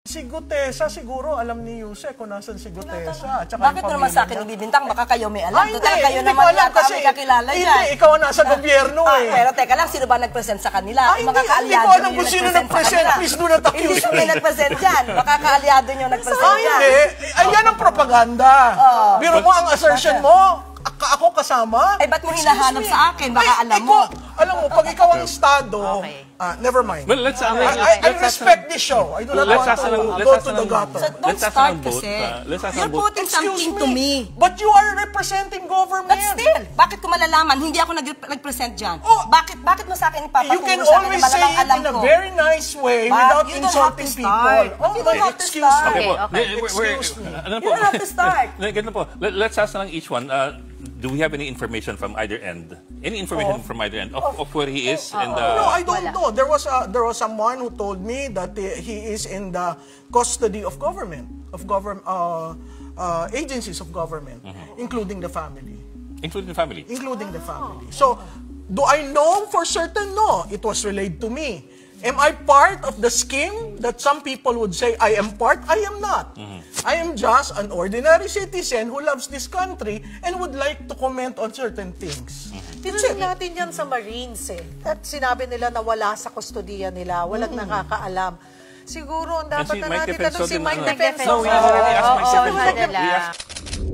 Si Gutesa, siguro alam ni Yuse kung nasan si Gutesa. Bakit mo naman sa akin ibibintang? Baka kayo may alam. Ay, Total, hindi, kayo hindi naman ko alam yata kasi, may kakilala dyan. Hindi, ikaw ang nasa gobyerno eh. Pero teka lang, sino ba nag-present sa kanila? Ay, Mga hindi ko alam kung sino nag-present. Please do not accuse Hindi kami me. nag-present dyan. Baka kaalyado nyo nag-present Ay, dyan. hindi. Ayan ang propaganda. Biro mo ang assertion mo. Ako kasama? Ay, ba't mo hinahanap sa akin? Baka Ay, alam mo. Alam mo, pag ikaw ang estado, never mind. Well, let's I respect this show. I do not want to go to the gutter. So don't start kasi. You're putting something to me. But you are representing government. But still, bakit ko malalaman? Hindi ako nag-present dyan. Oh, bakit mo sa akin ipapaturo You can sa akin always na say malamang it alam in a ko? very nice way without insulting people. You don't have to Excuse start. me. Excuse me. You don't have to start. Ganito po. Let's ask na lang each one. Do we have any information from either end? Any information from either end of where he is? And No, I don't know. There was someone who told me that he is in the custody of government, agencies of government, including the family. Including the family? Including the family. So, do I know for certain? No. It was relayed to me. Am I part of the scheme that some people would say I am part? I am not. I am just an ordinary citizen who loves this country and would like to comment on certain things. Tinanong natin yan sa Marines eh. At sinabi nila na wala sa kustodiya nila, walang nakakaalam. Siguro, ang dapat na natin tanong si Mike Defenso. No, we asked Mike Defenso.